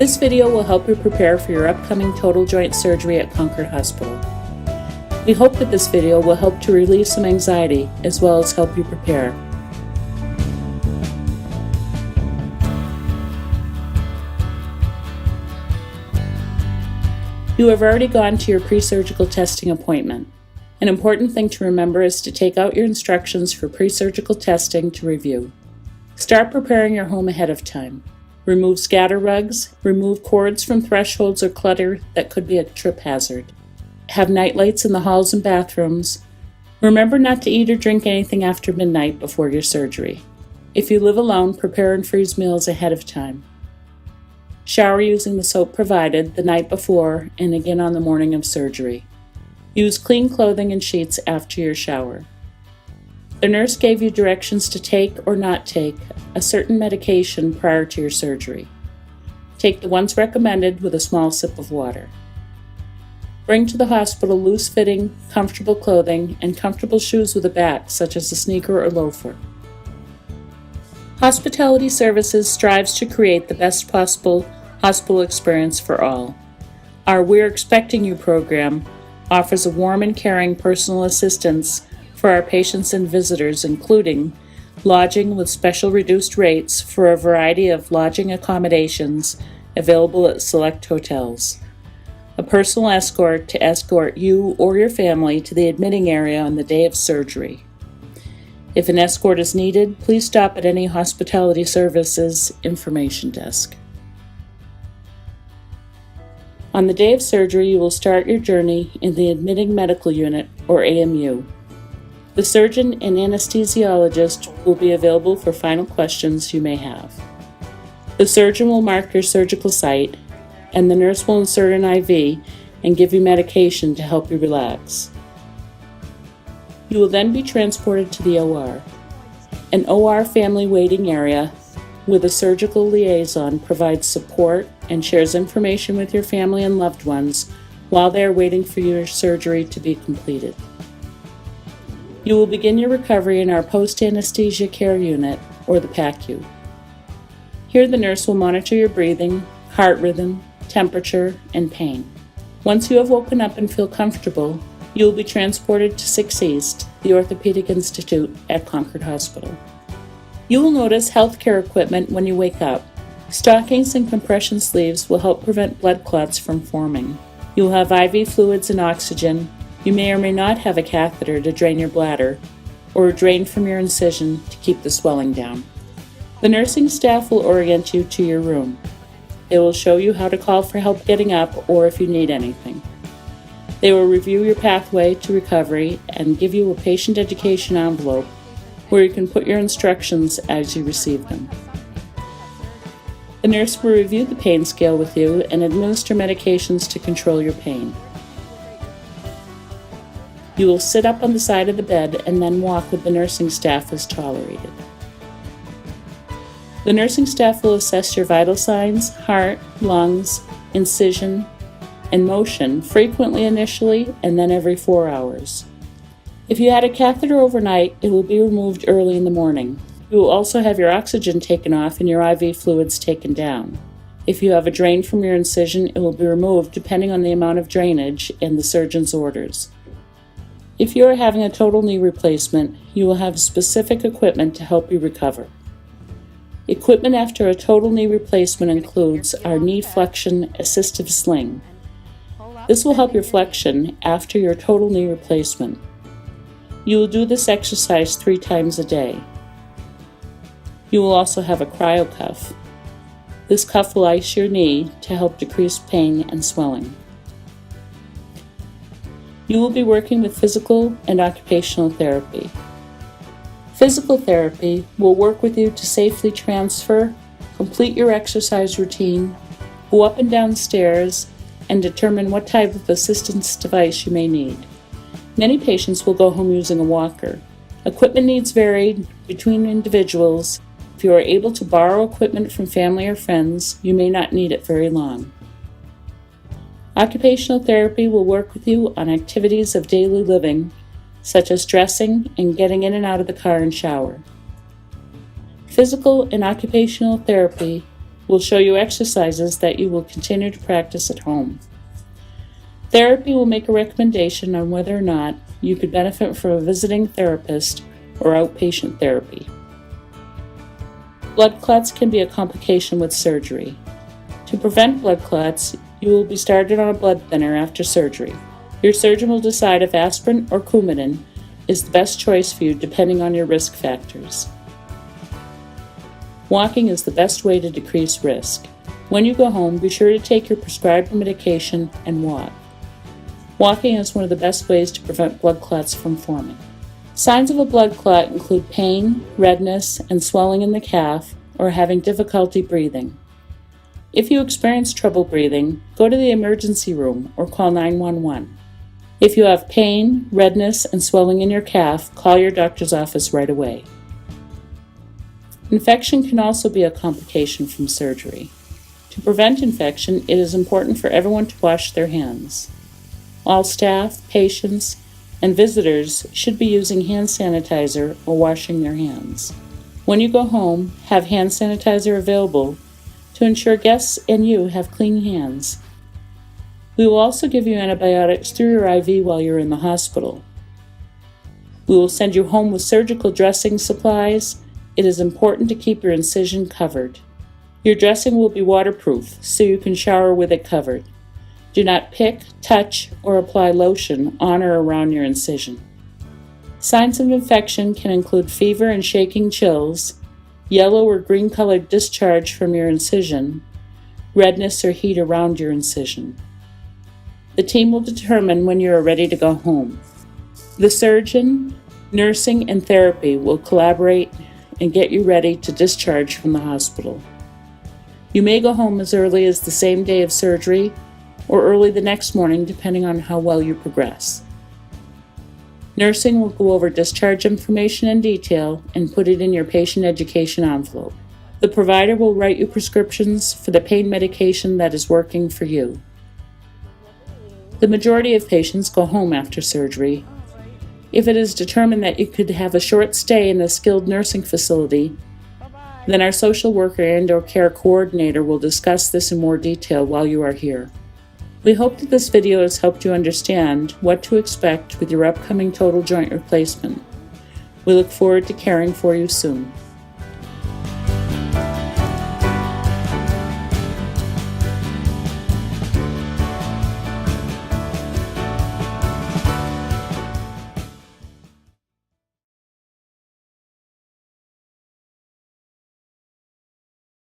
This video will help you prepare for your upcoming total joint surgery at Concord Hospital. We hope that this video will help to relieve some anxiety as well as help you prepare. You have already gone to your pre-surgical testing appointment. An important thing to remember is to take out your instructions for pre-surgical testing to review. Start preparing your home ahead of time. Remove scatter rugs, remove cords from thresholds or clutter that could be a trip hazard. Have night lights in the halls and bathrooms. Remember not to eat or drink anything after midnight before your surgery. If you live alone, prepare and freeze meals ahead of time. Shower using the soap provided the night before and again on the morning of surgery. Use clean clothing and sheets after your shower. The nurse gave you directions to take or not take a certain medication prior to your surgery. Take the ones recommended with a small sip of water. Bring to the hospital loose-fitting, comfortable clothing and comfortable shoes with a back, such as a sneaker or loafer. Hospitality Services strives to create the best possible hospital experience for all. Our We're Expecting You program offers a warm and caring personal assistance for our patients and visitors, including lodging with special reduced rates for a variety of lodging accommodations available at select hotels, a personal escort to escort you or your family to the admitting area on the day of surgery. If an escort is needed, please stop at any Hospitality Services information desk. On the day of surgery, you will start your journey in the Admitting Medical Unit, or AMU. The surgeon and anesthesiologist will be available for final questions you may have. The surgeon will mark your surgical site, and the nurse will insert an IV and give you medication to help you relax. You will then be transported to the OR. An OR family waiting area with a surgical liaison provides support and shares information with your family and loved ones while they are waiting for your surgery to be completed. You will begin your recovery in our post-anesthesia care unit, or the PACU. Here the nurse will monitor your breathing, heart rhythm, temperature, and pain. Once you have woken up and feel comfortable, you will be transported to 6 East, the Orthopedic Institute at Concord Hospital. You will notice healthcare equipment when you wake up. Stockings and compression sleeves will help prevent blood clots from forming. You will have IV fluids and oxygen. You may or may not have a catheter to drain your bladder, or a drain from your incision to keep the swelling down. The nursing staff will orient you to your room. They will show you how to call for help getting up or if you need anything. They will review your pathway to recovery and give you a patient education envelope where you can put your instructions as you receive them. The nurse will review the pain scale with you and administer medications to control your pain. You will sit up on the side of the bed and then walk with the nursing staff as tolerated. The nursing staff will assess your vital signs, heart, lungs, incision, and motion frequently initially and then every 4 hours. If you had a catheter overnight, it will be removed early in the morning. You will also have your oxygen taken off and your IV fluids taken down. If you have a drain from your incision, it will be removed depending on the amount of drainage and the surgeon's orders. If you are having a total knee replacement, you will have specific equipment to help you recover. Equipment after a total knee replacement includes our knee flexion assistive sling. This will help your flexion after your total knee replacement. You will do this exercise 3 times a day. You will also have a cryo cuff. This cuff will ice your knee to help decrease pain and swelling. You will be working with physical and occupational therapy. Physical therapy will work with you to safely transfer, complete your exercise routine, go up and down stairs, and determine what type of assistance device you may need. Many patients will go home using a walker. Equipment needs vary between individuals. If you are able to borrow equipment from family or friends, you may not need it very long. Occupational therapy will work with you on activities of daily living, such as dressing and getting in and out of the car and shower. Physical and occupational therapy will show you exercises that you will continue to practice at home. Therapy will make a recommendation on whether or not you could benefit from a visiting therapist or outpatient therapy. Blood clots can be a complication with surgery. To prevent blood clots, you will be started on a blood thinner after surgery. Your surgeon will decide if aspirin or Coumadin is the best choice for you depending on your risk factors. Walking is the best way to decrease risk. When you go home, be sure to take your prescribed medication and walk. Walking is one of the best ways to prevent blood clots from forming. Signs of a blood clot include pain, redness, and swelling in the calf, or having difficulty breathing. If you experience trouble breathing, go to the emergency room or call 911. If you have pain, redness, and swelling in your calf, call your doctor's office right away. Infection can also be a complication from surgery. To prevent infection, it is important for everyone to wash their hands. All staff, patients, and visitors should be using hand sanitizer or washing their hands. When you go home, have hand sanitizer available to ensure guests and you have clean hands. We will also give you antibiotics through your IV while you're in the hospital. We will send you home with surgical dressing supplies. It is important to keep your incision covered. Your dressing will be waterproof, so you can shower with it covered. Do not pick, touch, or apply lotion on or around your incision. Signs of infection can include fever and shaking chills, yellow or green-colored discharge from your incision, redness or heat around your incision. The team will determine when you are ready to go home. The surgeon, nursing, and therapy will collaborate and get you ready to discharge from the hospital. You may go home as early as the same day of surgery or early the next morning, depending on how well you progress. Nursing will go over discharge information in detail and put it in your patient education envelope. The provider will write you prescriptions for the pain medication that is working for you. The majority of patients go home after surgery. If it is determined that you could have a short stay in a skilled nursing facility, then our social worker and/or care coordinator will discuss this in more detail while you are here. We hope that this video has helped you understand what to expect with your upcoming total joint replacement. We look forward to caring for you soon.